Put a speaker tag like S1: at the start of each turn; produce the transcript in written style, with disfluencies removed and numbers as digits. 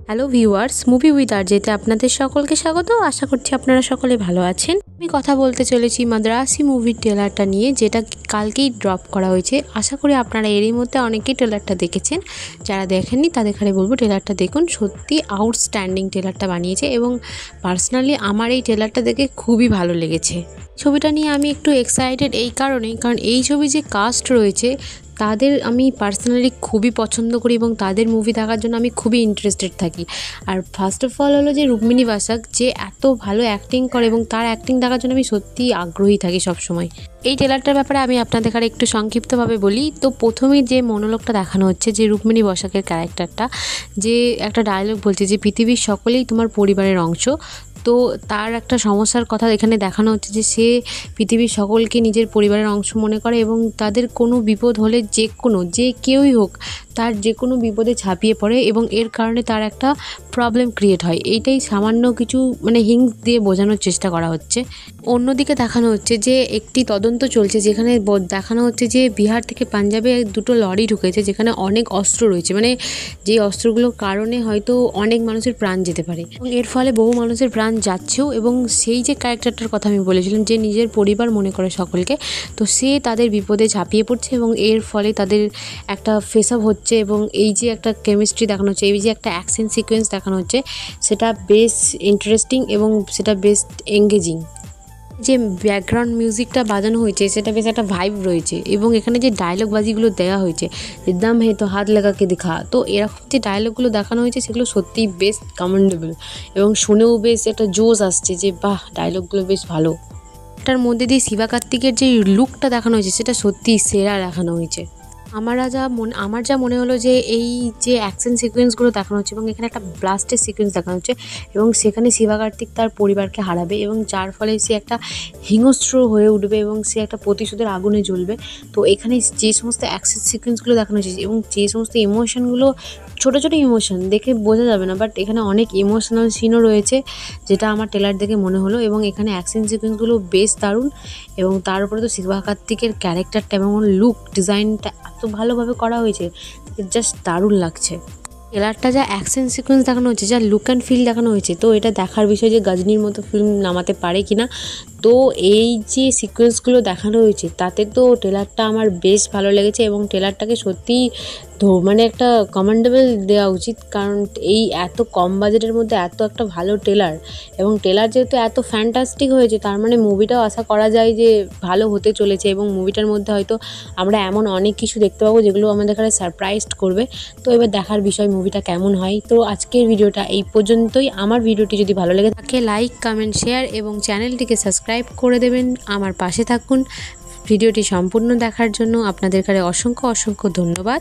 S1: Hello viewers, movie with আরজেতে আপনাদের সকলকে স্বাগত। আশা করছি আপনারা সকলে ভালো আছেন। আমি কথা বলতে চলেছি মাদ্রাসি মুভির ট্রেলারটা নিয়ে, যেটা কালকেই ড্রপ করা হয়েছে। আশা করি আপনারা এরই মধ্যে অনেকেই ট্রেলারটা দেখেছেন। যারা দেখেননি তাদের খালি বলবো ট্রেলারটা দেখুন। সত্যি আউটস্ট্যান্ডিং ট্রেলারটা বানিয়েছে এবং পার্সোনালি আমার এই ট্রেলারটা দেখে খুবই ভালো লেগেছে। ছবিটা নিয়ে আমি একটু এক্সাইটেড এই কারণেই, কারণ এই ছবি যে কাস্ট রয়েছে তাদের আমি পার্সোনালি খুবই পছন্দ করি এবং তাদের মুভি দেখার জন্য আমি খুবই ইন্টারেস্টেড থাকি। আর ফার্স্ট অফ অল হলো যে রুক্মিণী বাসাক, যে এত ভালো অ্যাক্টিং করে এবং তার অ্যাক্টিং দেখার জন্য আমি সত্যিই আগ্রহী থাকি সবসময়। এই ট্রেলারটার ব্যাপারে আমি আপনাদের কাছে একটু সংক্ষিপ্তভাবে বলি। তো প্রথমেই যে মনোলগটা দেখানো হচ্ছে, যে রুক্মিণী বাসাকের ক্যারেক্টারটা যে একটা ডায়লগ বলছে যে পৃথিবীর সকলেই তোমার পরিবারের অংশ। তো তার একটা সমস্যার কথা এখানে দেখানো হচ্ছে যে সে পৃথিবীর সকলকে নিজের পরিবারের অংশ মনে করে এবং তাদের কোনো বিপদ হলে যে কেউই হোক তার যে কোনো বিপদে ঝাঁপিয়ে পড়ে এবং এর কারণে তার একটা প্রবলেম ক্রিয়েট হয়। এইটাই সামান্য কিছু হিংস দিয়ে বোঝানোর চেষ্টা করা হচ্ছে। অন্যদিকে দেখানো হচ্ছে যে একটি তদন্ত চলছে, যেখানে দেখানো হচ্ছে যে বিহার থেকে পাঞ্জাবে দুটো লরি ঢুকেছে যেখানে অনেক অস্ত্র রয়েছে, যে অস্ত্রগুলোর কারণে হয়তো অনেক মানুষের প্রাণ যেতে পারে এবং এর ফলে বহু মানুষের প্রাণ যাচ্ছেও। এবং সেই যে ক্যারেক্টারটার কথা আমি বলেছিলাম যে নিজের পরিবার মনে করে সকলকে, তো সে তাদের বিপদে ঝাঁপিয়ে পড়ছে এবং এর ফলে তাদের একটা ফেস আপ হচ্ছে এবং এই যে একটা কেমিস্ট্রি দেখানো হচ্ছে, এই যে একটা অ্যাকশন সিকোয়েন্স দেখানো হচ্ছে, সেটা বেশ ইন্টারেস্টিং এবং সেটা বেশ এঙ্গেজিং। যে ব্যাকগ্রাউন্ড মিউজিকটা বাজানো হয়েছে সেটা বেশ একটা ভাইব রয়েছে এবং এখানে যে ডায়লগ বাজিগুলো দেওয়া হয়েছে, দাম হে তো হাত লাগাকে দেখা, তো এরকম যে ডায়লগগুলো দেখানো হয়েছে সেগুলো সত্যিই বেশ কমেন্ডেবল এবং শুনেও বেশ একটা জোশ আসছে যে বাহ, ডায়লগগুলো বেশ ভালো। এটার মধ্যে দিয়ে শিবা কার্তিকের যে লুকটা দেখানো হয়েছে সেটা সত্যিই সেরা দেখানো হয়েছে। আমার যা মনে হলো যে এই যে অ্যাকশন সিকোয়েন্সগুলো দেখানো হচ্ছে এবং এখানে একটা ব্লাস্টের সিকোয়েন্স দেখানো হচ্ছে এবং সেখানে শিবা কার্তিক তার পরিবারকে হারাবে এবং যার ফলে সে একটা হিংস্র হয়ে উঠবে এবং সে একটা প্রতিশোধের আগুনে জ্বলবে। তো এখানে যে সমস্ত অ্যাকশন সিকোয়েন্সগুলো দেখানো হচ্ছে এবং যে সমস্ত ইমোশনগুলো, ছোটো ছোটো ইমোশন দেখে বোঝা যাবে না, বাট এখানে অনেক ইমোশনাল সিনও রয়েছে, যেটা আমার ট্রেলার দেখে মনে হলো। এবং এখানে অ্যাকশন সিকোয়েন্সগুলো বেশ দারুণ এবং তার উপরে তো শিবা কার্তিকের ক্যারেক্টারটা এবং লুক ডিজাইনটা এত ভালোভাবে করা হয়েছে, জাস্ট দারুণ লাগছে। ট্রেলারটা যা অ্যাকশন সিকোয়েন্স দেখানো হয়েছে, যা লুক অ্যান্ড ফিল দেখানো হয়েছে, তো এটা দেখার বিষয় যে গজনীর মতো ফিল্ম নামাতে পারে কি না। তো এই যে সিকোয়েন্সগুলো দেখানো হয়েছে তাতে তো ট্রেলারটা আমার বেশ ভালো লেগেছে এবং ট্রেলারটাকে সত্যিই একটা কমেন্ডেবল দেওয়া উচিত, কারণ এই এত কম বাজেটের মধ্যে এত একটা ভালো ট্রেলার এবং ট্রেলার যেহেতু এত ফ্যান্টাস্টিক হয়েছে, তার মুভিটাও আশা করা যায় যে ভালো হতে চলেছে এবং মুভিটার মধ্যে হয়তো আমরা এমন অনেক কিছু দেখতে পাবো যেগুলো আমাদের কাছে সারপ্রাইজড করবে। তো এবার দেখার বিষয় মুভিটা কেমন হয়। তো আজকের ভিডিওটা এই পর্যন্তই। আমার ভিডিওটি যদি ভালো লেগে থাকে লাইক, কমেন্ট, শেয়ার এবং চ্যানেলটিকে সাবস্ক্রাইব করে দেবেন। আমার পাশে থাকুন। ভিডিওটি সম্পূর্ণ দেখার জন্য আপনাদের কাছে অসংখ্য ধন্যবাদ।